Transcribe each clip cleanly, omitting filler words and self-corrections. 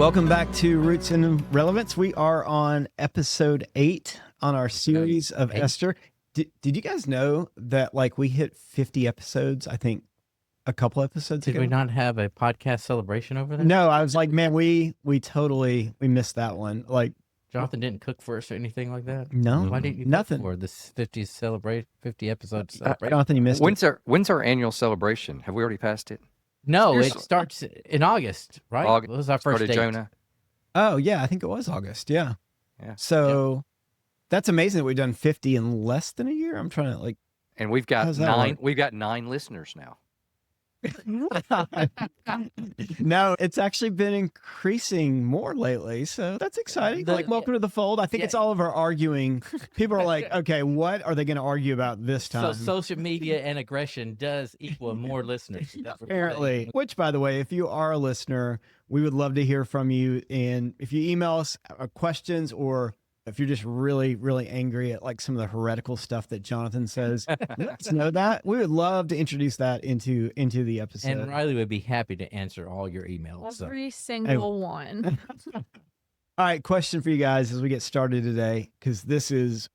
Welcome back to Roots and Relevance. We are on episode 8 on our series of Esther. Did you guys know that like we hit 50 episodes, I think a couple episodes ago? Did we not have a podcast celebration over there? No, I was like, man, we missed that one. Like Jonathan didn't cook for us or anything like that? No, Why didn't you nothing. cook for this 50 episode celebration? Jonathan, you missed it. When's our annual celebration? Have we already passed it? No, it starts in August, right? August. What was our first date? Jonah. Oh yeah, I think it was August. Yeah. So that's amazing that we've done 50 in less than a year. I'm trying to like, and we've got how's that work? 9. We've got 9 listeners now. No, it's actually been increasing more lately, so that's exciting. Like, welcome to the fold. I think it's all of our arguing. People are like, okay, what are they going to argue about this time? So social media and aggression does equal more listeners. Apparently. Which, by the way, if you are a listener, we would love to hear from you. And if you email us questions, or if you're just really, really angry at like some of the heretical stuff that Jonathan says, let us know that. We would love to introduce that into the episode. And Riley would be happy to answer all your emails. Every single one. All right, question for you guys as we get started today, because this is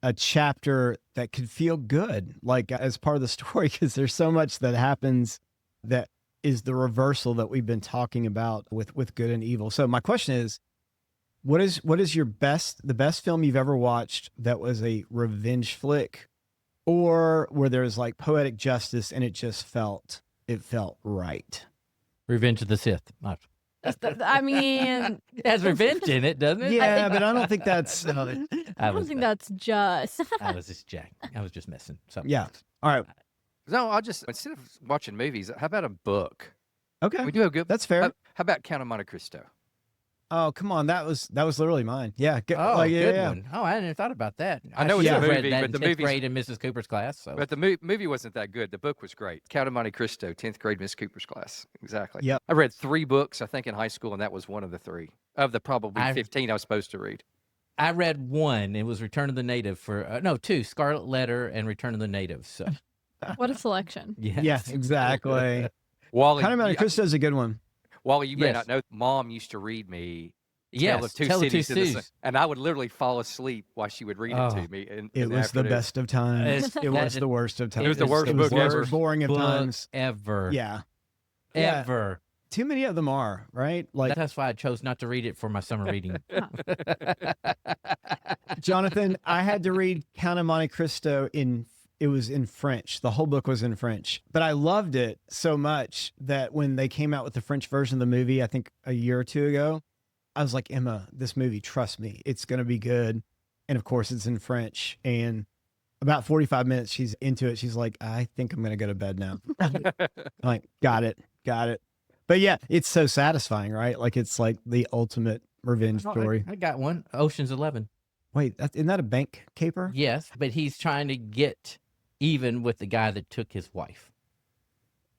a chapter that could feel good, like as part of the story, because there's so much that happens that is the reversal that we've been talking about with good and evil. So my question is, what is the best film you've ever watched that was a revenge flick, or where there's like poetic justice and it felt right? Revenge of the Sith. I mean, It has revenge in it, doesn't it? Yeah, but I don't think that's. I don't think that's just. I was just Jack. I was just messing. So Yeah. All right. No, instead of watching movies, how about a book? Okay. We do a good. That's fair. How about Count of Monte Cristo? Oh, come on. That was literally mine. Yeah. Oh, yeah, good yeah. one. Oh, I hadn't thought about that. I know it's a should have read movie, that but in the 10th movie's- grade in Mrs. Cooper's class. So. But the movie wasn't that good. The book was great. Count of Monte Cristo, 10th grade Miss Cooper's class. Exactly. Yep. I read 3 books, I think, in high school, and that was one of the 3 of the probably 15 I was supposed to read. I read 1. It was Return of the Native for 2, Scarlet Letter and Return of the Native. So What a selection. Yeah, exactly. Wally, Kind of Monte Cristo is a good one. Wally, you may Yes. not know, Mom used to read me yes, Tale of Two Tale of Two Cities, in the Sun, Cities. and I would literally fall asleep while she would read it to me. It was the best of times. It was the worst of times. It was the worst book the ever. most boring of book times. ever. Yeah. Ever. Too many of them are, right? Like, That's why I chose not to read it for my summer reading. Jonathan, I had to read Count of Monte Cristo it was in French. The whole book was in French, but I loved it so much that when they came out with the French version of the movie, I think a year or 2 ago, I was like, Emma, this movie, trust me, it's going to be good. And of course it's in French. And about 45 minutes, she's into it. She's like, I think I'm going to go to bed now. I'm like, got it. But yeah, it's so satisfying, right? Like it's like the ultimate revenge story. I got one. Ocean's 11. Wait, isn't that a bank caper? Yes, but he's trying to get even with the guy that took his wife.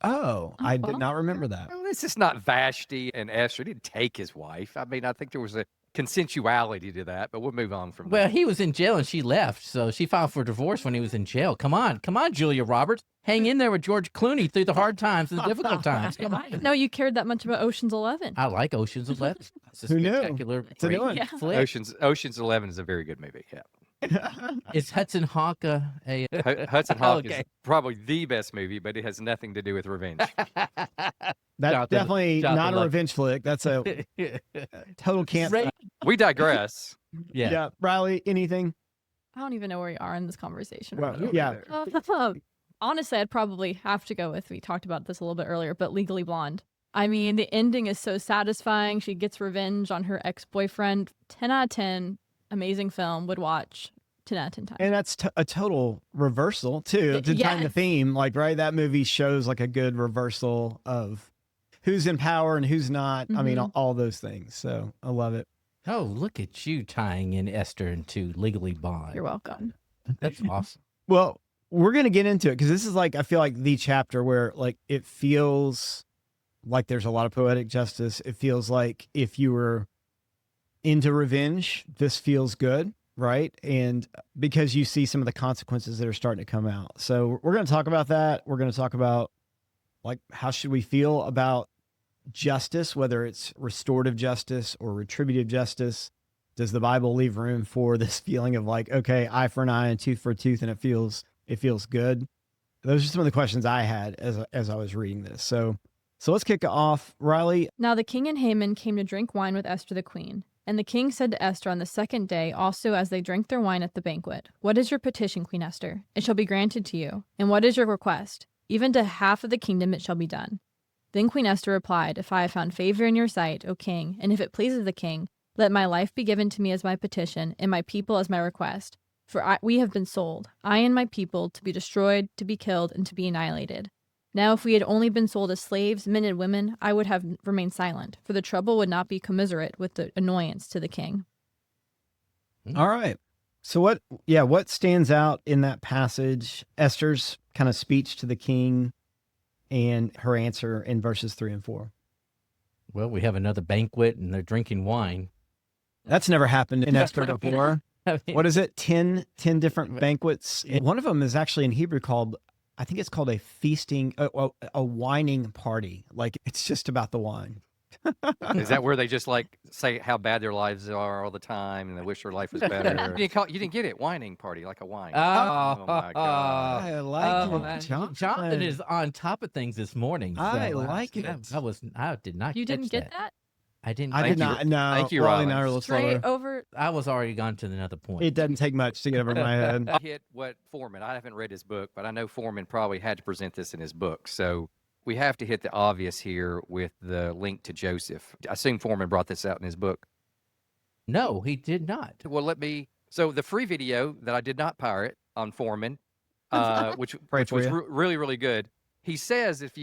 Oh, I did not remember that. Well, this is not Vashti and Esther. He didn't take his wife. I mean, I think there was a consensuality to that, but we'll move on from Well, that. he was in jail and she left, so she filed for divorce when he was in jail. Come on, Julia Roberts. Hang in there with George Clooney through the hard times and the difficult times. Come on. No, you cared that much about Ocean's 11. I like Ocean's 11. It's a Who knew? spectacular, It's a new one. great Yeah. flick. Ocean's 11 is a very good movie. Yeah. Is Hudson Hawk a Hudson Hawk Okay. is probably the best movie, but it has nothing to do with revenge. That's Jonathan- definitely Jonathan not a loved- revenge flick. That's a total can't. Ray- We digress. Yeah. Riley, anything? I don't even know where you are in this conversation. Well, right yeah. now. Honestly, I'd probably have to go with, we talked about this a little bit earlier, but Legally Blonde. I mean, the ending is so satisfying. She gets revenge on her ex-boyfriend. 10 out of 10. Amazing film. Would watch 10 out of 10 times. And that's a total reversal too. To Yeah. time the theme, like, right? That movie shows like a good reversal of who's in power and who's not. I mean, all those things. So I love it. Oh, look at you tying in Esther into Legally Blonde. You're welcome. That's awesome. Well, we're going to get into it because this is like, I feel like the chapter where like it feels like there's a lot of poetic justice. It feels like if you were into revenge, this feels good, right? And because you see some of the consequences that are starting to come out. So we're going to talk about that. We're going to talk about like, how should we feel about justice, whether it's restorative justice or retributive justice? Does the Bible leave room for this feeling of like, okay, eye for an eye and tooth for a tooth, and it feels good? Those are some of the questions I had as I was reading this. So let's kick it off, Riley. Now the king and Haman came to drink wine with Esther the queen. And the king said to Esther on the second day, also as they drank their wine at the banquet, "What is your petition, Queen Esther? It shall be granted to you. And what is your request? Even to half of the kingdom it shall be done." Then Queen Esther replied, "If I have found favor in your sight, O king, and if it pleases the king, let my life be given to me as my petition, and my people as my request. For we have been sold, I and my people, to be destroyed, to be killed, and to be annihilated. Now if we had only been sold as slaves, men and women, I would have remained silent, for the trouble would not be commensurate with the annoyance to the king." All right. So what stands out in that passage? Esther's kind of speech to the king and her answer in verses 3 and 4. Well, we have another banquet and they're drinking wine. That's never happened in Esther before. I mean, What is it? 10 different banquets. One of them is actually in Hebrew called, I think it's called a feasting, a wining party. Like it's just about the wine. Is that where they just like say how bad their lives are all the time and they wish their life was better? You didn't get it, whining party, like a wine. Oh, my God. I like oh, it, man. Jonathan. Jonathan is on top of things this morning. I so, like it. I did not. You didn't catch get that? I didn't. I did not. No, Thank you, Riley and Riley. I are a little slower. Straight over. I was already gone to another point. It doesn't take much to get over my head. I hit what Foreman, I haven't read his book, but I know Foreman probably had to present this in his book. So we have to hit the obvious here with the link to Joseph. I assume Foreman brought this out in his book. No, he did not. Well, so the free video that I did not pirate on Foreman, which for was you. really, really good. He says if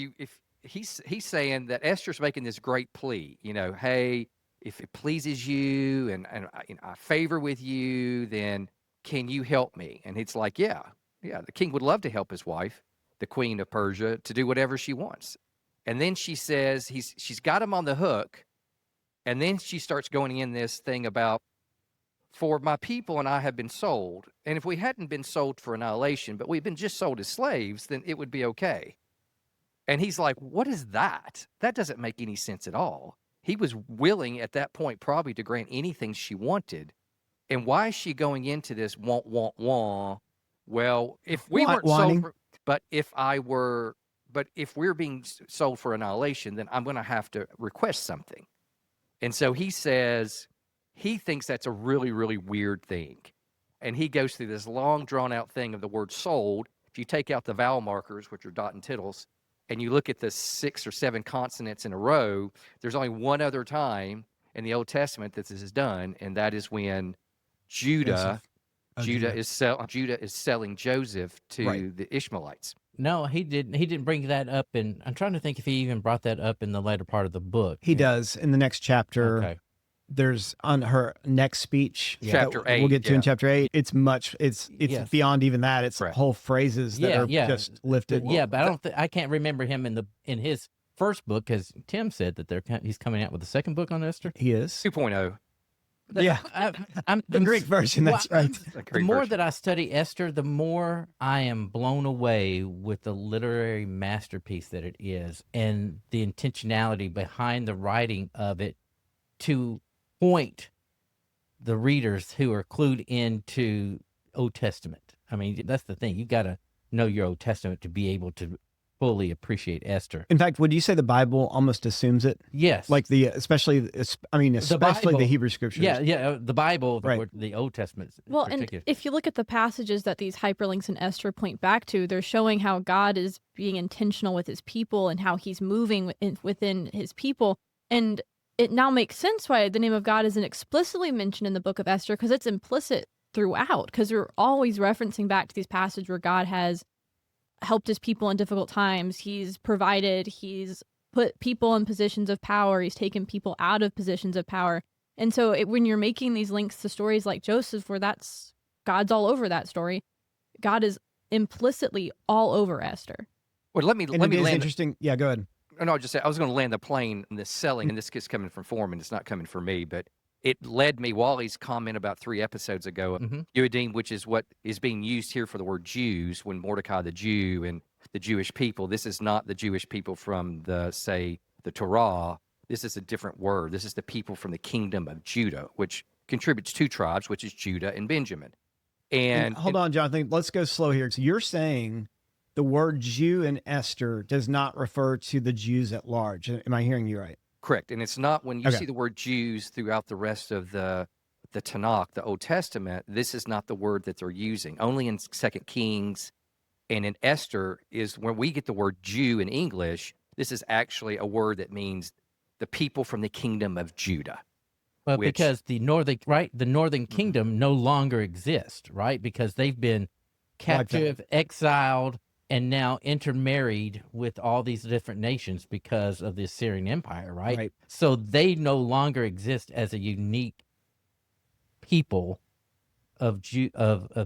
he's saying that Esther's making this great plea, hey, if it pleases you and I favor with you, then can you help me? And it's like, yeah, the king would love to help his wife, the queen of Persia, to do whatever she wants. And then she says she's got him on the hook. And then she starts going in this thing about, for my people and I have been sold. And if we hadn't been sold for annihilation, but we've been just sold as slaves, then it would be okay. And he's like, what is that? That doesn't make any sense at all. He was willing at that point probably to grant anything she wanted. And why is she going into this want? Well, if we weren't sold but if we're being sold for annihilation, then I'm going to have to request something. And so he says he thinks that's a really, really weird thing. And he goes through this long drawn out thing of the word sold. If you take out the vowel markers, which are dot and tittles, and you look at the 6 or 7 consonants in a row, there's only one other time in the Old Testament that this is done, and that is when Judah is selling Joseph to the Ishmaelites. No, he didn't. He didn't bring that up, and I'm trying to think if he even brought that up in the later part of the book. He does in the next chapter. Okay. There's on her next speech, Chapter 8. We'll get to in chapter 8. It's Yes. beyond even that. It's Correct. whole phrases that are just lifted. Yeah, but I can't remember him in his first book, because Tim said that he's coming out with a second book on Esther. He is. 2.0. Yeah, I'm the Greek version. That's right. The more that I study Esther, the more I am blown away with the literary masterpiece that it is and the intentionality behind the writing of it to point the readers who are clued into Old Testament. I mean, that's the thing. You got to know your Old Testament to be able to fully appreciate Esther. In fact, would you say the Bible almost assumes it? Yes. Like especially the Hebrew scriptures. Yeah, the Bible, Right. the Old Testament. Well, and if you look at the passages that these hyperlinks in Esther point back to, they're showing how God is being intentional with his people and how he's moving within his people. And it now makes sense why the name of God isn't explicitly mentioned in the Book of Esther, because it's implicit throughout, because we're always referencing back to these passages where God has helped his people in difficult times. He's provided, he's put people in positions of power, he's taken people out of positions of power. And so when you're making these links to stories like Joseph, where God's all over that story, God is implicitly all over Esther. Well, let me land. Interesting. Yeah, go ahead. No, I'll just say I was going to land the plane in this selling, and this is coming from Foreman. It's not coming from me, but it led me, Wally's comment about 3 episodes ago, Yudim, which is what is being used here for the word Jews, when Mordecai the Jew and the Jewish people. This is not the Jewish people from the, say, the Torah, this is a different word. This is the people from the kingdom of Judah, which contributes 2 tribes, which is Judah and Benjamin. And hold And on, Jonathan. Let's go slow here. So you're saying the word Jew in Esther does not refer to the Jews at large. Am I hearing you right? correct. And it's not when you Okay. see the word Jews throughout the rest of the Tanakh, the Old Testament, this is not the word that they're using. Only in 2 Kings and in Esther is where we get the word Jew in English. This is actually a word that means the people from the kingdom of Judah. Well, Which- because the northern kingdom no longer exists, right? Because they've been captive, exiled, and now intermarried with all these different nations because of the Assyrian Empire, right? Right. So they no longer exist as a unique people of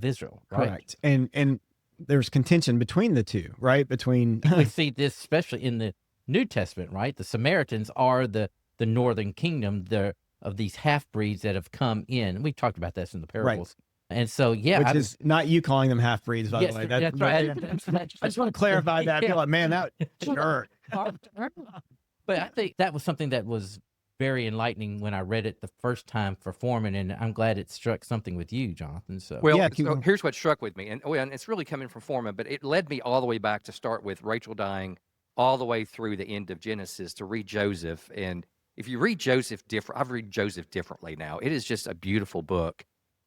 Israel, right? Correct. And there's contention between the two, right? Between We see this especially in the New Testament, right? The Samaritans are the northern kingdom of these half breeds that have come in. We talked about this in the parables. And so, yeah, which is not you calling them half breeds, by Yes, the way. that's right. I just want to clarify that. Yeah. Feel like, man, that sure. But I think that was something that was very enlightening when I read it the first time for Foreman, and I'm glad it struck something with you, Jonathan. So, Well, Yeah, keep so going. here's what struck with me, and it's really coming from Foreman, but it led me all the way back to start with Rachel dying, all the way through the end of Genesis to read Joseph. And if you read Joseph I've read Joseph differently now. It is just a beautiful book,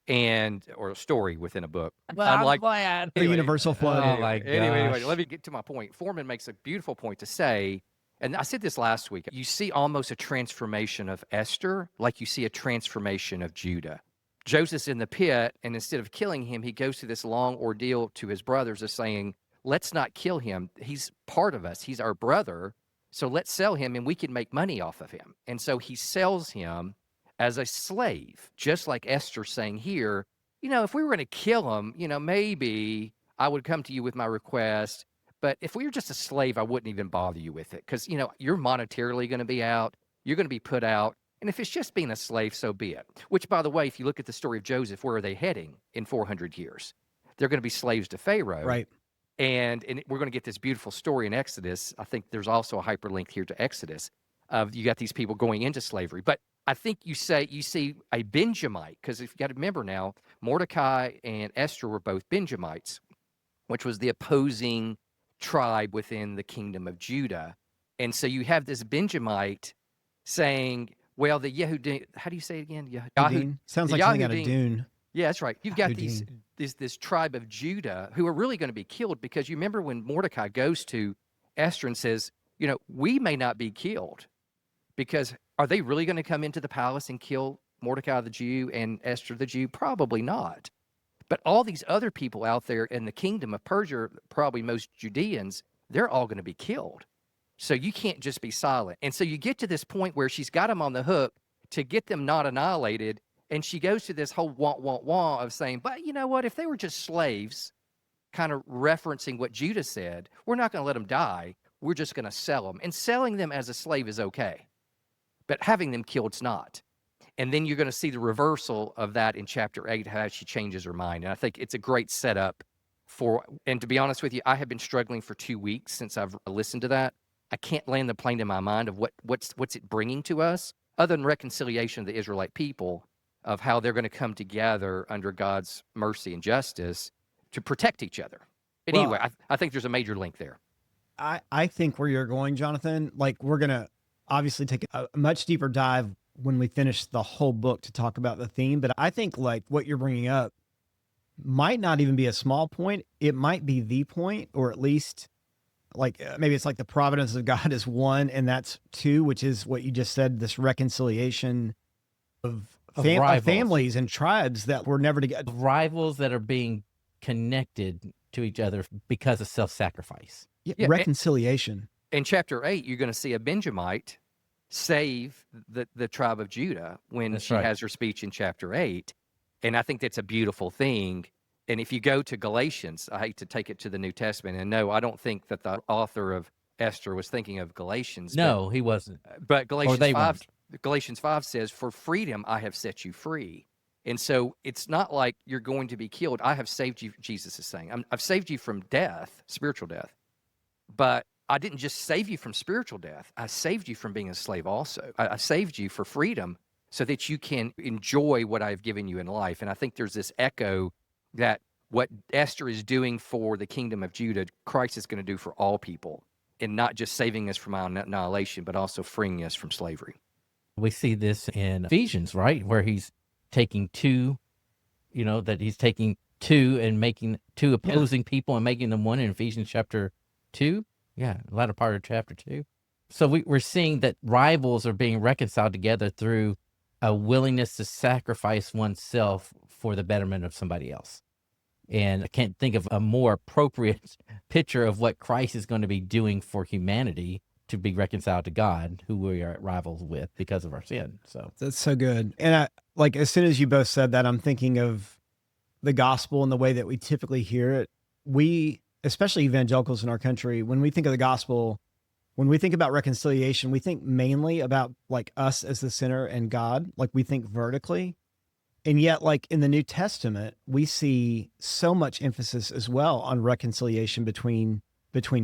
or a story within a book. well, Unlike- I'm glad. The universal flow. Oh, my Anyway, gosh. let me get to my point. Foreman makes a beautiful point to say, and I said this last week, you see almost a transformation of Esther like you see a transformation of Judah. Joseph's in the pit, and instead of killing him, he goes through this long ordeal to his brothers of saying, let's not kill him. He's part of us. He's our brother. So let's sell him, and we can make money off of him. And so he sells him as a slave, just like Esther saying here, if we were going to kill him, maybe I would come to you with my request. But if we were just a slave, I wouldn't even bother you with it because, you're monetarily going to be out. You're going to be put out. And if it's just being a slave, so be it. Which, by the way, if you look at the story of Joseph, where are they heading in 400 years? They're going to be slaves to Pharaoh. Right. And we're going to get this beautiful story in Exodus. I think there's also a hyperlink here to Exodus. You got these people going into slavery. But I think you see a Benjamite, because if you got to remember now, Mordecai and Esther were both Benjamites, which was the opposing tribe within the kingdom of Judah. And so you have this Benjamite saying, well, the Yehudi, how do you say it again? Yahudin. Sounds the like something out of Yahudin. Dune. Yeah, that's right. You've got Yahudin. this tribe of Judah who are really going to be killed, because you remember when Mordecai goes to Esther and says, we may not be killed, because are they really going to come into the palace and kill Mordecai the Jew and Esther the Jew? Probably not. But all these other people out there in the kingdom of Persia, probably most Judeans, they're all going to be killed. So you can't just be silent. And so you get to this point where she's got them on the hook to get them not annihilated. And she goes to this whole wah of saying, but you know what? If they were just slaves, kind of referencing what Judah said, we're not going to let them die. We're just going to sell them. And selling them as a slave is okay. But having them killed's not. And then you're going to see the reversal of that in chapter 8, how she changes her mind. And I think it's a great setup and to be honest with you, I have been struggling for 2 weeks since I've listened to that. I can't land the plane in my mind of what's it bringing to us, other than reconciliation of the Israelite people, of how they're going to come together under God's mercy and justice to protect each other. And Well, anyway, I think there's a major link there. I think where you're going, Jonathan, like we're going to obviously take a much deeper dive when we finish the whole book to talk about the theme. But I think like what you're bringing up might not even be a small point. It might be the point, or at least like maybe it's like the providence of God is 1 and that's 2, which is what you just said, this reconciliation of rivals. families and tribes that were never together. Rivals that are being connected to each other because of self-sacrifice. Yeah, reconciliation. In chapter 8, you're going to see a Benjamite save the tribe of Judah when That's she right. has her speech in chapter 8. And I think that's a beautiful thing. And if you go to Galatians, I hate to take it to the New Testament, and no, I don't think that the author of Esther was thinking of Galatians. No, he wasn't. But they Galatians 5 says, for freedom I have set you free. And so it's not like you're going to be killed. I have saved you, Jesus is saying. I've saved you from death, spiritual death. But I didn't just save you from spiritual death. I saved you from being a slave also. I saved you for freedom so that you can enjoy what I've given you in life. And I think there's this echo that what Esther is doing for the kingdom of Judah, Christ is going to do for all people, and not just saving us from annihilation, but also freeing us from slavery. We see this in Ephesians, right? Where he's taking two, that he's taking two and making two opposing people and making them one in Ephesians chapter 2. Yeah, the latter part of chapter 2. So we're seeing that rivals are being reconciled together through a willingness to sacrifice oneself for the betterment of somebody else. And I can't think of a more appropriate picture of what Christ is going to be doing for humanity to be reconciled to God, who we are at rivals with because of our sin. So That's so good. And as soon as you both said that, I'm thinking of the gospel and the way that we typically hear it. We, especially evangelicals in our country, when we think of the gospel, when we think about reconciliation, we think mainly about like us as the sinner and God. Like we think vertically. And yet, like in the New Testament, we see so much emphasis as well on reconciliation between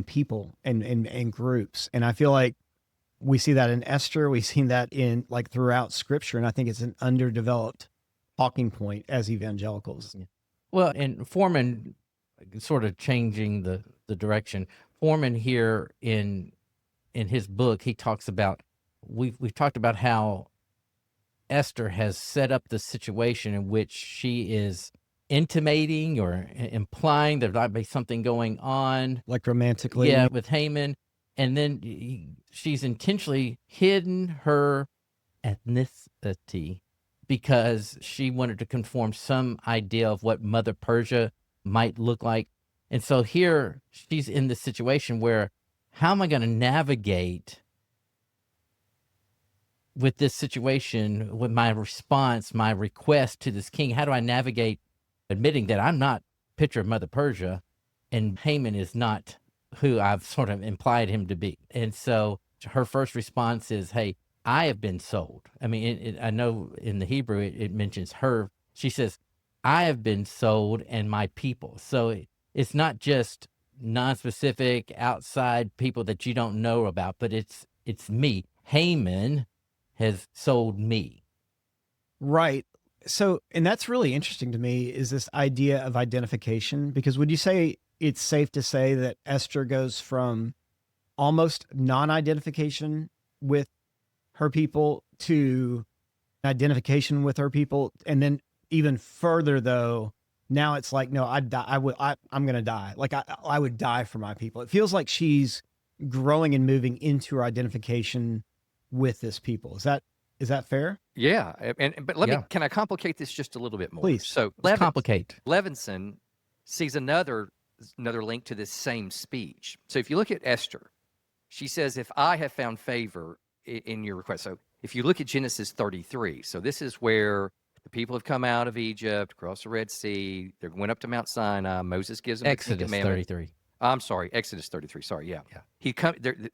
people and groups. And I feel like we see that in Esther. We've seen that in like throughout Scripture. And I think it's an underdeveloped talking point as evangelicals. Well, and Foreman, sort of changing the direction, Foreman here in his book, he talks about, we've talked about how Esther has set up the situation in which she is intimating or implying there might be something going on. Like romantically. Yeah, with Haman. And then she's intentionally hidden her ethnicity because she wanted to conform some idea of what Mother Persia might look like. And so here she's in this situation where, how am I going to navigate with this situation, with my response, my request to this king? How do I navigate admitting that I'm not a picture of Mother Persia and Haman is not who I've sort of implied him to be? And so her first response is, hey, I have been sold. I mean, I know in the Hebrew it mentions her. She says, I have been sold and my people. So it's not just non-specific outside people that you don't know about, but it's me. Haman has sold me. Right. So, and that's really interesting to me, is this idea of identification, because would you say it's safe to say that Esther goes from almost non-identification with her people to identification with her people? And then even further though, now it's like, no, I'm going to die. Like I would die for my people. It feels like she's growing and moving into her identification with this people. Is that fair? Yeah, but let me. Can I complicate this just a little bit more? Please. So Let's complicate. Levinson sees another link to this same speech. So if you look at Esther, she says, "If I have found favor in your request." So if you look at Genesis 33, so this is where the people have come out of Egypt, across the Red Sea. They went up to Mount Sinai. Moses gives them Exodus 33. I'm sorry, Exodus 33. Sorry, yeah.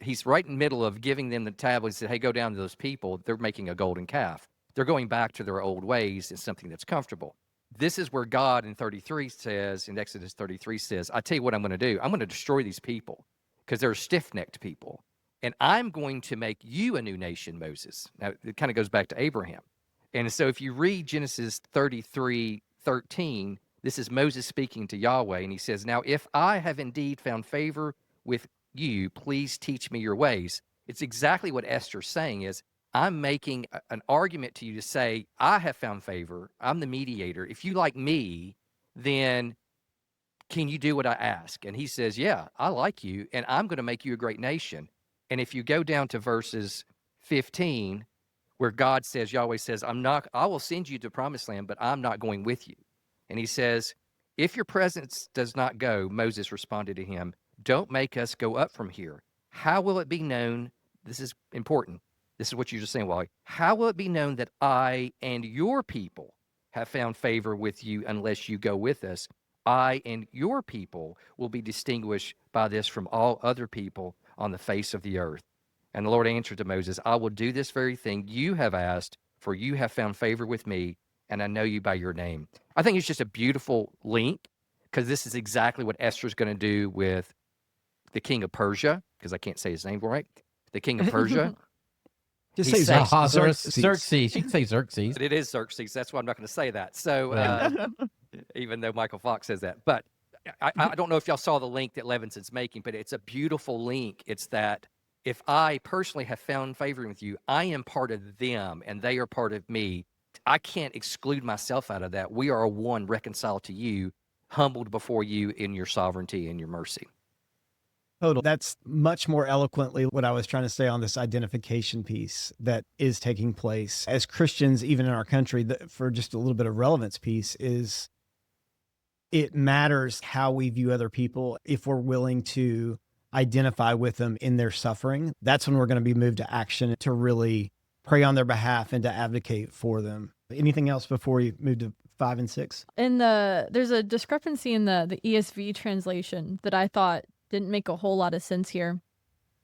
He's right in the middle of giving them the tablets. Said, "Hey, go down to those people. They're making a golden calf. They're going back to their old ways and something that's comfortable." This is where God in 33 says, in Exodus 33 says, "I tell you what I'm going to do. I'm going to destroy these people because they're stiff-necked people, and I'm going to make you a new nation, Moses." Now it kind of goes back to Abraham, and so if you read Genesis 33:13. This is Moses speaking to Yahweh, and he says, "Now, if I have indeed found favor with you, please teach me your ways." It's exactly what Esther's saying is, I'm making an argument to you to say, I have found favor. I'm the mediator. If you like me, then can you do what I ask? And he says, yeah, I like you, and I'm going to make you a great nation. And if you go down to verses 15, where God says, Yahweh says, I will send you to the promised land, but I'm not going with you. And he says, if your presence does not go, Moses responded to him, don't make us go up from here. How will it be known? This is important. This is what you're just saying, Wally. How will it be known that I and your people have found favor with you unless you go with us? I and your people will be distinguished by this from all other people on the face of the earth. And the Lord answered to Moses, I will do this very thing you have asked, for you have found favor with me, and I know you by your name. I think it's just a beautiful link, because this is exactly what Esther's going to do with the king of Persia, because I can't say his name right, the king of Persia. Just He say said- Xerxes. You can say Xerxes. It is Xerxes. That's why I'm not going to say that. So even though Michael Fox says that, but I don't know if y'all saw the link that Levinson's making, but it's a beautiful link. It's that if I personally have found favor with you, I am part of them and they are part of me. I can't exclude myself out of that. We are one, reconciled to you, humbled before you in your sovereignty and your mercy. Total. That's much more eloquently what I was trying to say on this identification piece that is taking place as Christians, even in our country. For just a little bit of relevance piece is it matters how we view other people. If we're willing to identify with them in their suffering, that's when we're going to be moved to action to really pray on their behalf and to advocate for them. Anything else before we move to 5 and 6? There's a discrepancy in the ESV translation that I thought didn't make a whole lot of sense here.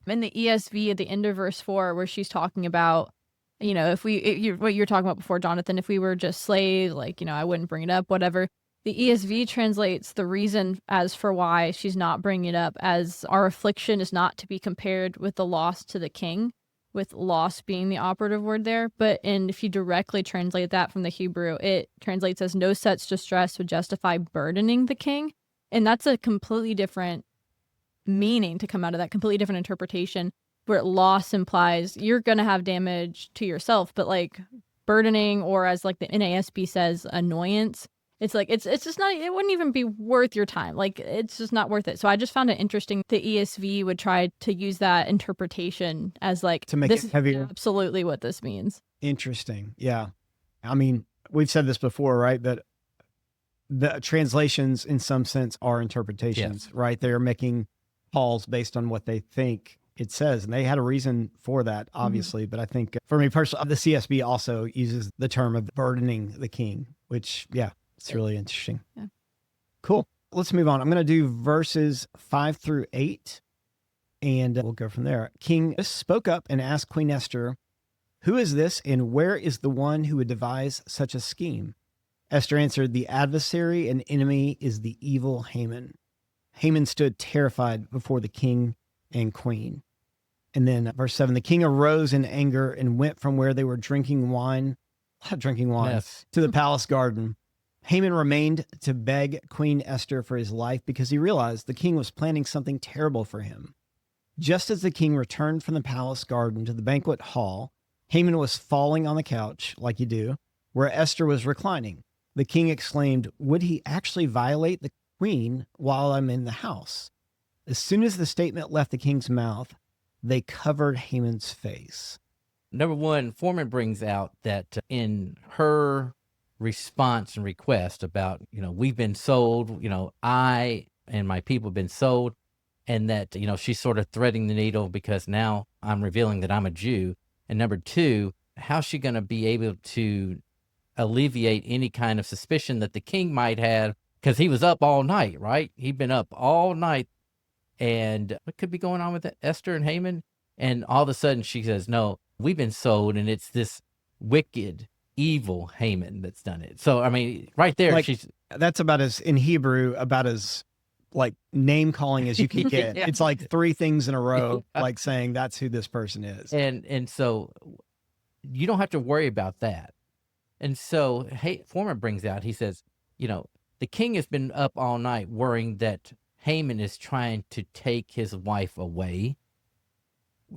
In the ESV at the end of verse 4, where she's talking about, what you were talking about before, Jonathan, if we were just slaves, I wouldn't bring it up, whatever. The ESV translates the reason as for why she's not bringing it up as our affliction is not to be compared with the loss to the king, with loss being the operative word there. And if you directly translate that from the Hebrew, it translates as no such distress would justify burdening the king. And that's a completely different meaning to come out of that, completely different interpretation, where loss implies you're going to have damage to yourself, but burdening, or as the NASB says, annoyance. It's it's just not, it wouldn't even be worth your time. It's just not worth it. So I just found it interesting the ESV would try to use that interpretation as to make this it heavier. is absolutely what this means. Interesting. Yeah. I mean, we've said this before, right? That the translations in some sense are interpretations, right? They're making calls based on what they think it says. And they had a reason for that, obviously. But I think for me personally, the CSB also uses the term of burdening the king, which, it's really interesting. Yeah. Cool. Let's move on. I'm going to do verses 5 through 8, and we'll go from there. King spoke up and asked Queen Esther, "Who is this, and where is the one who would devise such a scheme?" Esther answered, "The adversary and enemy is the evil Haman." Haman stood terrified before the king and queen. And then verse 7, the king arose in anger and went from where they were drinking wine, to the palace garden. Haman remained to beg Queen Esther for his life because he realized the king was planning something terrible for him. Just as the king returned from the palace garden to the banquet hall, Haman was falling on the couch, like you do, where Esther was reclining. The king exclaimed, "Would he actually violate the queen while I'm in the house?" As soon as the statement left the king's mouth, they covered Haman's face. Number one, Foreman brings out that in her response and request about, we've been sold, I and my people have been sold, and that, she's sort of threading the needle because now I'm revealing that I'm a Jew. And number two, how's she going to be able to alleviate any kind of suspicion that the king might have, because he was up all night, right? He'd been up all night, and what could be going on with Esther and Haman? And all of a sudden she says, no, we've been sold, and it's this wicked, evil Haman that's done it. So, I mean, right there, that's about as, in Hebrew, about as name calling as you can get. Yeah. It's like 3 things in a row, saying that's who this person is. And so you don't have to worry about that. And so Foreman brings out, he says, the king has been up all night worrying that Haman is trying to take his wife away.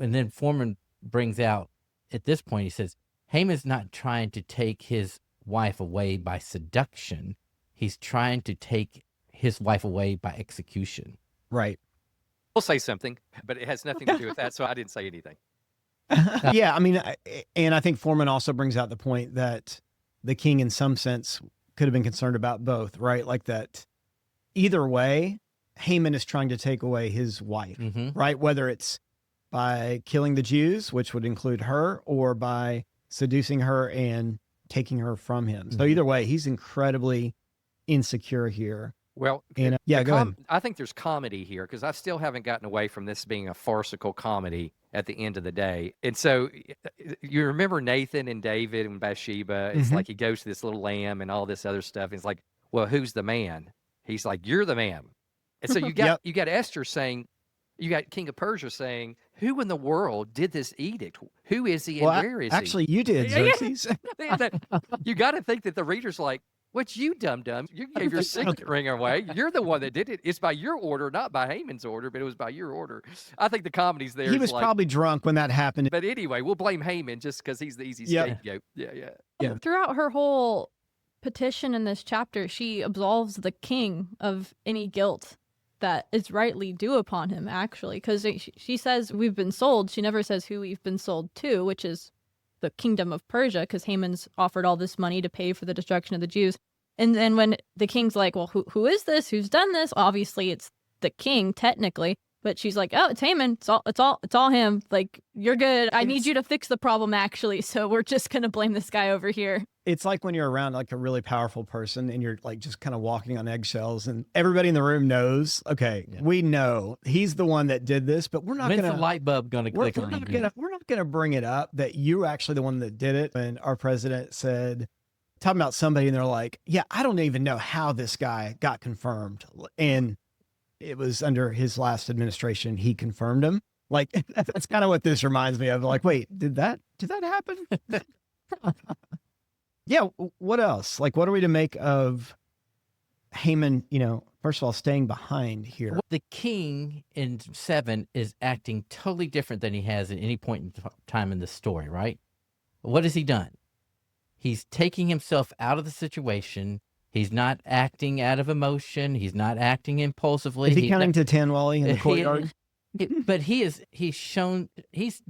And then Foreman brings out, at this point, he says, Haman's not trying to take his wife away by seduction. He's trying to take his wife away by execution. Right. We'll say something, but it has nothing to do with that, so I didn't say anything. Yeah, I mean, and I think Foreman also brings out the point that the king, in some sense, could have been concerned about both, right? Like that either way, Haman is trying to take away his wife, right? Whether it's by killing the Jews, which would include her, or by seducing her and taking her from him. So either way, he's incredibly insecure here. Well, and go ahead. I think there's comedy here because I still haven't gotten away from this being a farcical comedy at the end of the day. And so you remember Nathan and David and Bathsheba. It's like he goes to this little lamb and all this other stuff. And it's like, well, who's the man? He's like, you're the man. And so you got you got Esther saying, You got King of Persia saying, "Who in the world did this edict? Who is he and Well, where is actually, you did, Yeah, yeah. Xerxes. he?" You got to think that the reader's like, "What you dum-dum? You gave your signet ring away. You're the one that did it. It's by your order, not by Haman's order, but it was by your order." I think the comedy's there. He is was like, probably drunk when that happened. but anyway, we'll blame Haman just because he's the easy Yep. scapegoat. Yeah. Yeah. Throughout her whole petition in this chapter, she absolves the king of any guilt that is rightly due upon him, actually, because she says we've been sold. She never says who we've been sold to, which is the kingdom of Persia, because Haman's offered all this money to pay for the destruction of the Jews. And then when the king's like, well, who is this? Who's done this? Obviously, it's the king, technically. But she's like, oh, it's Haman. It's all him. Like, you're good. I need you to fix the problem, actually. So we're just going to blame this guy over here. It's like when you're around like a really powerful person and you're like just kind of walking on eggshells and everybody in the room knows, okay, we know he's the one that did this, but we're not When's going the light bulb going to click on? we're not going to bring it up that you're actually the one that did it. And our president said, talking about somebody and they're like, yeah, I don't even know how this guy got confirmed. And it was under his last administration. He confirmed him. Like, that's kind of what this reminds me of. Like, wait, did that happen? Yeah. What else? Like, what are we to make of Haman, first of all, staying behind here? The king in 7 is acting totally different than he has at any point in time in the story, right? What has he done? He's taking himself out of the situation. He's not acting out of emotion. He's not acting impulsively. Is he counting to 10, Wally, in the courtyard? But he's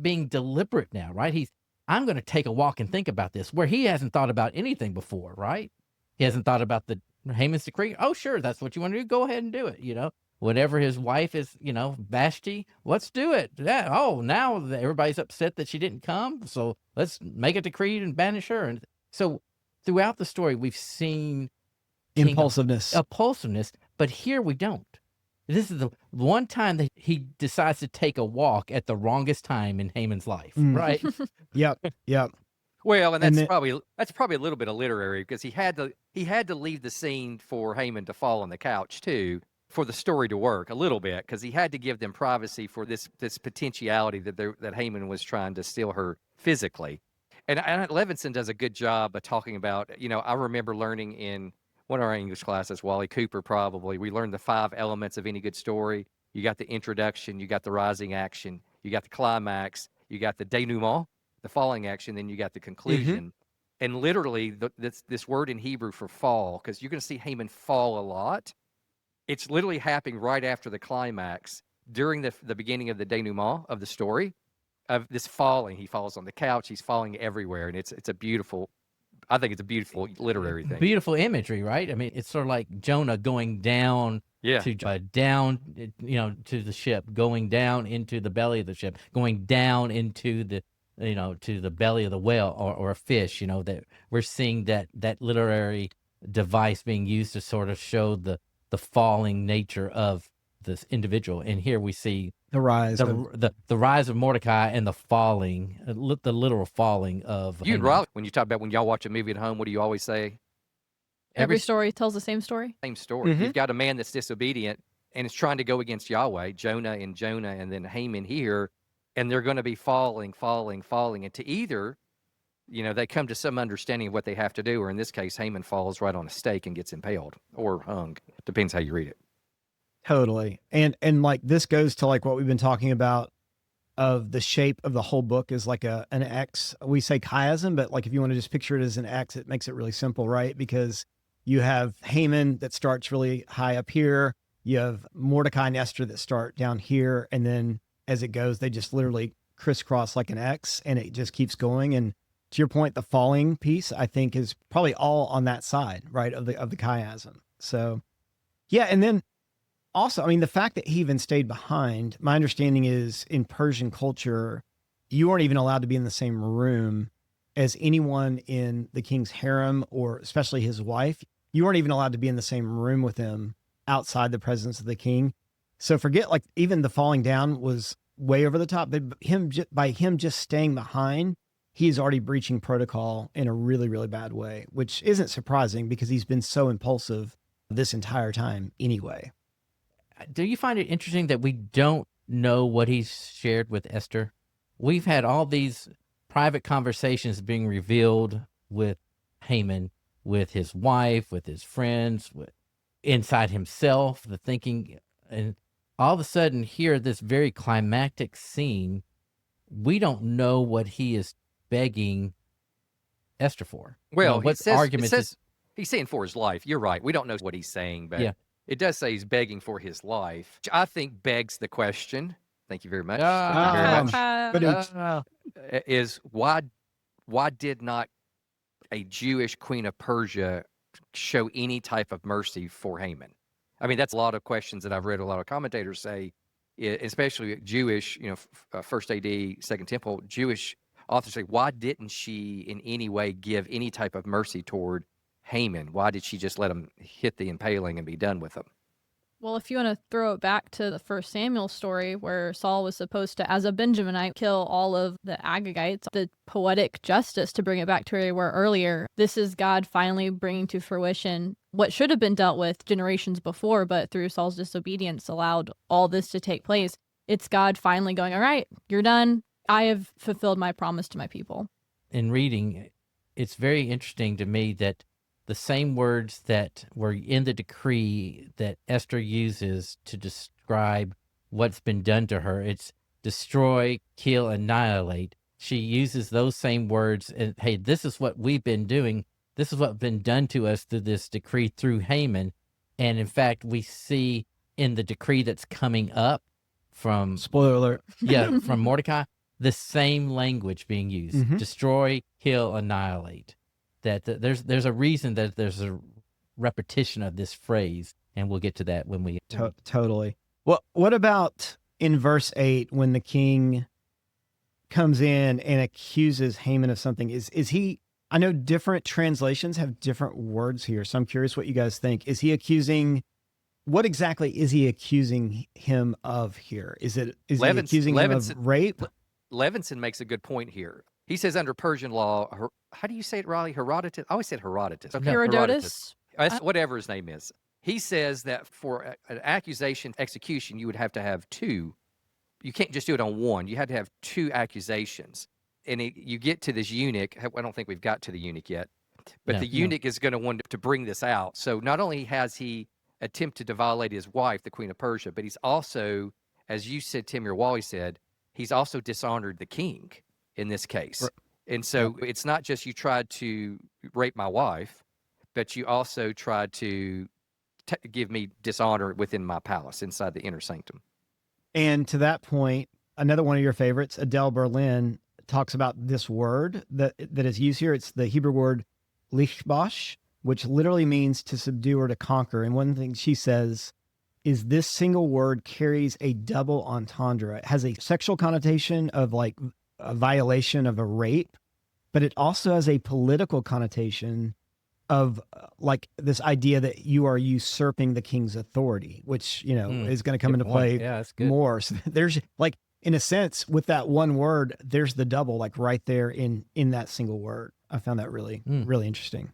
being deliberate now, right? I'm going to take a walk and think about this, where he hasn't thought about anything before, right? He hasn't thought about the Haman's decree. Oh, sure, that's what you want to do. Go ahead and do it. Whatever his wife is, Vashti, let's do it. Yeah. Oh, now everybody's upset that she didn't come, so let's make a decree and banish her. And so throughout the story, we've seen Impulsiveness, but here we don't. This is the one time that he decides to take a walk at the wrongest time in Haman's life, right? Yep. Well, and that's probably a little bit of literary because he had to leave the scene for Haman to fall on the couch too, for the story to work a little bit, because he had to give them privacy for this potentiality that Haman was trying to steal her physically. And Levinson does a good job of talking about, I remember learning in one of our English classes, Wally Cooper probably, we learned the 5 elements of any good story. You got the introduction, you got the rising action, you got the climax, you got the denouement, the falling action, then you got the conclusion. And literally, this word in Hebrew for fall, because you're going to see Haman fall a lot, it's literally happening right after the climax, during the beginning of the denouement of the story, of this falling. He falls on the couch, he's falling everywhere, and it's a beautiful, I think it's a beautiful literary thing. Beautiful imagery, right? I mean, it's sort of like Jonah going down to to the ship, going down into the belly of the ship, going down into the to the belly of the whale or a fish. That we're seeing that literary device being used to sort of show the falling nature of this individual. And here we see the rise, the rise of Mordecai and the falling, the literal falling of. You and Riley, when you talk about when y'all watch a movie at home, what do you always say? Every story tells the same story. Same story. You've got a man that's disobedient and is trying to go against Yahweh, Jonah, and then Haman here, and they're going to be falling, and to either, they come to some understanding of what they have to do, or in this case, Haman falls right on a stake and gets impaled or hung. Depends how you read it. Totally. And like this goes to like what we've been talking about of the shape of the whole book is like an X. We say chiasm, but like if you want to just picture it as an X, it makes it really simple, right? Because you have Haman that starts really high up here. You have Mordecai and Esther that start down here. And then as it goes, they just literally crisscross like an X and it just keeps going. And to your point, the falling piece, I think, is probably all on that side, right, of the chiasm. So, yeah. And then also, I mean, the fact that he even stayed behind, my understanding is in Persian culture, you weren't even allowed to be in the same room as anyone in the king's harem, or especially his wife. You weren't even allowed to be in the same room with him outside the presence of the king. So forget, like, even the falling down was way over the top, but by him just staying behind, he's already breaching protocol in a really, really bad way, which isn't surprising because he's been so impulsive this entire time anyway. Do you find it interesting that we don't know what he's shared with Esther? We've had all these private conversations being revealed with Haman, with his wife, with his friends, inside himself, the thinking. And all of a sudden, here, this very climactic scene, we don't know what he is begging Esther for. Well, what it arguments says he's saying for his life. You're right. We don't know what he's saying, but Yeah. it does say he's begging for his life, which I think begs the question. Thank you very much. Thank you very Ah. much. But it's, Is why did not a Jewish queen of Persia show any type of mercy for Haman? I mean, that's a lot of questions that I've read a lot of commentators say, especially Jewish, first AD, Second Temple, Jewish authors say, why didn't she in any way give any type of mercy toward Haman? Why did she just let him hit the impaling and be done with him? Well, if you want to throw it back to the first Samuel story where Saul was supposed to, as a Benjaminite, kill all of the Agagites, the poetic justice, to bring it back to where we were earlier, this is God finally bringing to fruition what should have been dealt with generations before, but through Saul's disobedience allowed all this to take place. It's God finally going, all right, you're done. I have fulfilled my promise to my people. in reading, it's very interesting to me that the same words that were in the decree that Esther uses to describe what's been done to her, it's destroy, kill, annihilate. She uses those same words, and hey, this is what we've been doing. This is what's been done to us through this decree through Haman. And in fact, we see in the decree that's coming up from spoiler alert. from Mordecai, the same language being used: Mhm. destroy, kill, annihilate. That there's a reason that there's a repetition of this phrase, and we'll get to that when we. Totally. Well, what about in verse 8 when the king comes in and accuses Haman of something? Is he? I know different translations have different words here, so I'm curious what you guys think. Is he accusing? What exactly is he accusing him of here? Is he accusing him of rape? Levinson makes a good point here. He says under Persian law, how do you say it, Riley? Herodotus? I always said Herodotus. Okay, Herodotus? Whatever his name is. He says that for an accusation execution, you would have to have two. You can't just do it on one. You had to have two accusations. And you get to this eunuch. I don't think we've got to the eunuch yet. But the eunuch is going to want to bring this out. So not only has he attempted to violate his wife, the Queen of Persia, but he's also, as you said, Tim, or Wally said, he's also dishonored the king in this case. Right. And so it's not just you tried to rape my wife, but you also tried to give me dishonor within my palace inside the inner sanctum. And to that point, another one of your favorites, Adele Berlin, talks about this word that is used here. It's the Hebrew word lichbash, which literally means to subdue or to conquer. And one thing she says is this single word carries a double entendre. It has a sexual connotation of like a violation of a rape, but it also has a political connotation of like this idea that you are usurping the king's authority, which, is going to come into play more. So there's like, in a sense, with that one word, there's the double, like right there in that single word. I found that really, really interesting.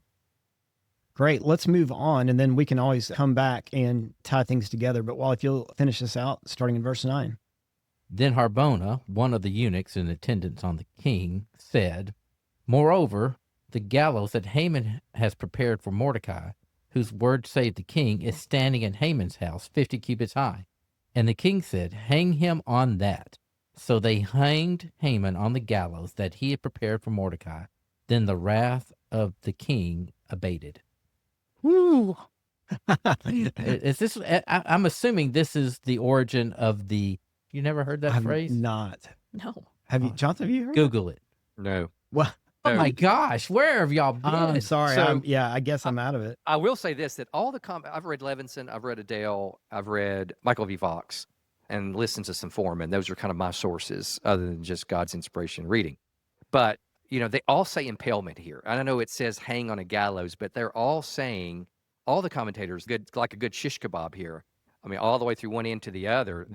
Great. Let's move on, and then we can always come back and tie things together. But if you'll finish this out, starting in verse 9. Then Harbona, one of the eunuchs in attendance on the king, said, "Moreover, the gallows that Haman has prepared for Mordecai, whose word saved the king, is standing in Haman's house, 50 cubits high." And the king said, "Hang him on that." So they hanged Haman on the gallows that he had prepared for Mordecai. Then the wrath of the king abated. Woo! Is this? I'm assuming this is the origin of the. You never heard that phrase? Not. No. Have you, Jonathan? Have you heard? Google it. No. Well, oh my gosh, where have y'all been? I'm sorry. So, I guess I'm out of it. I will say this: that all the I've read Levinson, I've read Adele, I've read Michael V. Vox, and listened to some Foreman. Those are kind of my sources, other than just God's inspiration reading. But they all say impalement here. I don't know it says hang on a gallows, but they're all saying, all the commentators, like a good shish kebab here. I mean, all the way through one end to the other.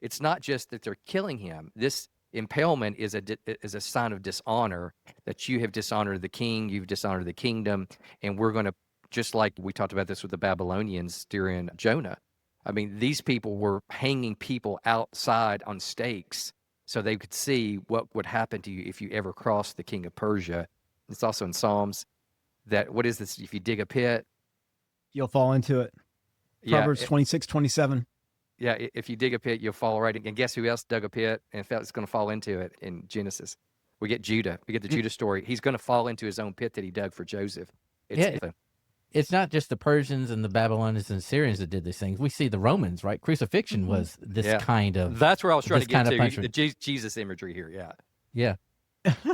It's not just that they're killing him. This impalement is a sign of dishonor, that you have dishonored the king, you've dishonored the kingdom, and we're going to, just like we talked about this with the Babylonians during Jonah, I mean, these people were hanging people outside on stakes so they could see what would happen to you if you ever crossed the king of Persia. It's also in Psalms that, what is this? If you dig a pit, You'll fall into it. Proverbs 26:27. Yeah, if you dig a pit, you'll fall right in. And guess who else dug a pit and felt it's going to fall into it in Genesis? We get Judah. We get the Judah story. He's going to fall into his own pit that he dug for Joseph. It's not just the Persians and the Babylonians and Syrians that did these things. We see the Romans, right? Crucifixion was this kind of. That's where I was trying to get to. Punishment. The Jesus imagery here. Yeah. Yeah.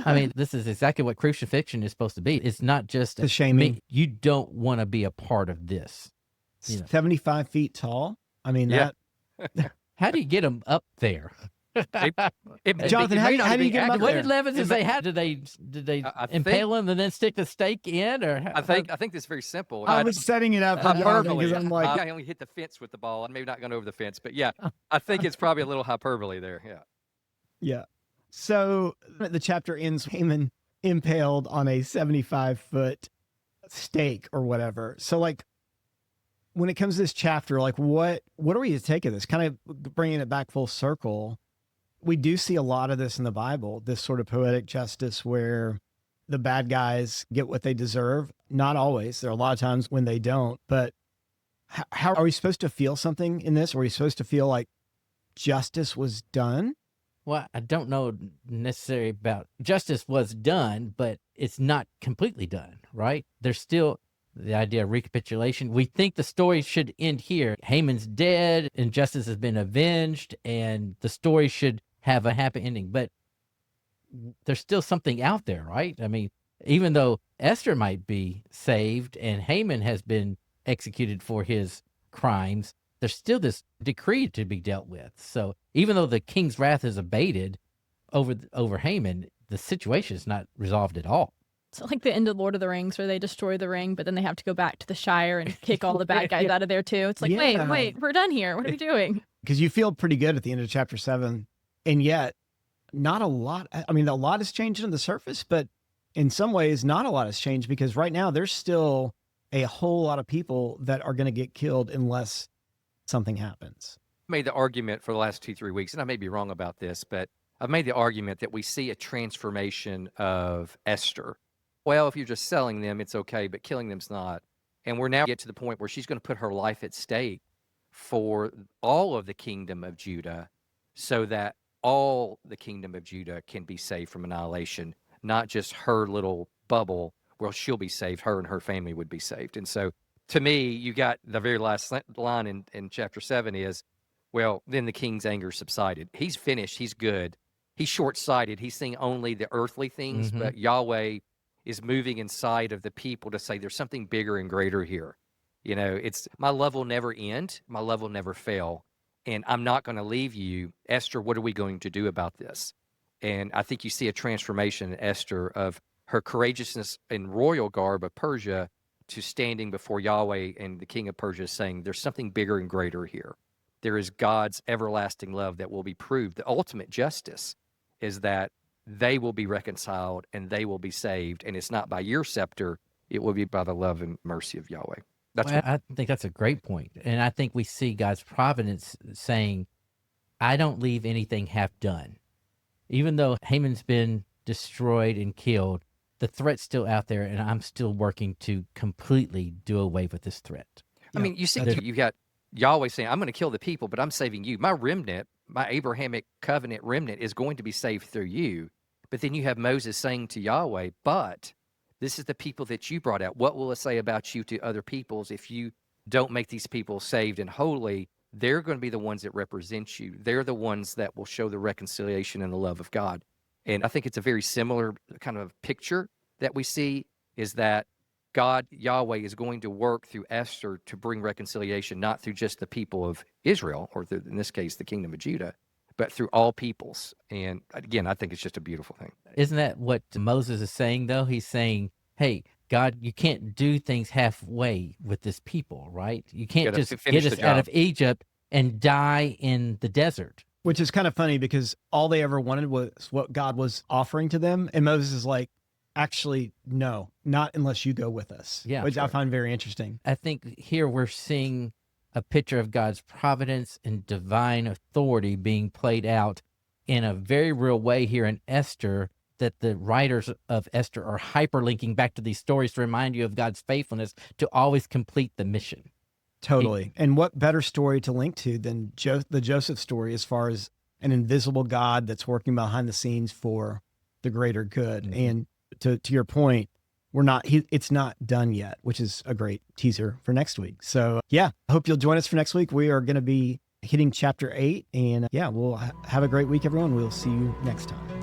I mean, this is exactly what crucifixion is supposed to be. It's not just The shaming. You don't want to be a part of this. 75 feet tall. I mean, Yeah. How do you get them up there? Jonathan, how do you get them up What there? did Levin say? How did they impale him and then stick the stake in? Or I think this is very simple. I was setting it up for Jonathan hyperbole. because I'm like, I only hit the fence with the ball. I'm maybe not going over the fence, but yeah, I think it's probably a little hyperbole there. Yeah. yeah. So the chapter ends Haman impaled on a 75-foot stake or whatever. So like, when it comes to this chapter, like what are we to take of this? Kind of bringing it back full circle. We do see a lot of this in the Bible, this sort of poetic justice where the bad guys get what they deserve. Not always. There are a lot of times when they don't. But how are we supposed to feel something in this? Are we supposed to feel like justice was done? Well, I don't know necessarily about justice was done, but it's not completely done, right? There's still the idea of recapitulation. We think the story should end here. Haman's dead and justice has been avenged and the story should have a happy ending. But there's still something out there, right? I mean, even though Esther might be saved and Haman has been executed for his crimes, there's still this decree to be dealt with. So even though the king's wrath is abated over Haman, the situation is not resolved at all. It's like the end of Lord of the Rings where they destroy the ring, but then they have to go back to the Shire and kick all the bad guys out of there too. It's like, wait, we're done here. What are we doing? Because you feel pretty good at the end of chapter 7. And yet, not a lot. I mean, a lot has changed on the surface, but in some ways, not a lot has changed because right now there's still a whole lot of people that are going to get killed unless something happens. I made the argument for the last 2-3 weeks, and I may be wrong about this, but I've made the argument that we see a transformation of Esther. Well, if you're just selling them, it's okay, but killing them's not. And we're now get to the point where she's going to put her life at stake for all of the kingdom of Judah so that all the kingdom of Judah can be saved from annihilation, not just her little bubble where she'll be saved, her and her family would be saved. And so to me, you got the very last line in chapter 7 is, well, then the king's anger subsided. He's finished. He's good. He's short-sighted. He's seeing only the earthly things, but Yahweh is moving inside of the people to say there's something bigger and greater here. You know, it's my love will never end. My love will never fail. And I'm not going to leave you. Esther, what are we going to do about this? And I think you see a transformation in Esther of her courageousness in royal garb of Persia to standing before Yahweh and the king of Persia saying there's something bigger and greater here. There is God's everlasting love that will be proved. The ultimate justice is that they will be reconciled and they will be saved. And it's not by your scepter, it will be by the love and mercy of Yahweh. I think that's a great point. And I think we see God's providence saying, I don't leave anything half done. Even though Haman's been destroyed and killed, the threat's still out there, and I'm still working to completely do away with this threat. I mean, you see, you got Yahweh saying, I'm going to kill the people, but I'm saving you. My remnant, my Abrahamic covenant remnant is going to be saved through you. But then you have Moses saying to Yahweh, but this is the people that you brought out. What will it say about you to other peoples if you don't make these people saved and holy? They're going to be the ones that represent you. They're the ones that will show the reconciliation and the love of God. And I think it's a very similar kind of picture that we see is that God, Yahweh, is going to work through Esther to bring reconciliation, not through just the people of Israel, or in this case, the kingdom of Judah, but through all peoples. And again, I think it's just a beautiful thing. Isn't that what Moses is saying, though? He's saying, hey, God, you can't do things halfway with this people, right? You can't just get us out of Egypt and die in the desert. Which is kind of funny because all they ever wanted was what God was offering to them. And Moses is like, actually, no, not unless you go with us. Yeah, which I find very interesting. I think here we're seeing a picture of God's providence and divine authority being played out in a very real way here in Esther, that the writers of Esther are hyperlinking back to these stories to remind you of God's faithfulness to always complete the mission. Totally. And what better story to link to than the Joseph story, as far as an invisible God that's working behind the scenes for the greater good. Mhm. And to your point, it's not done yet, which is a great teaser for next week. So yeah, I hope you'll join us for next week. We are going to be hitting chapter 8, and we'll have a great week, everyone. We'll see you next time.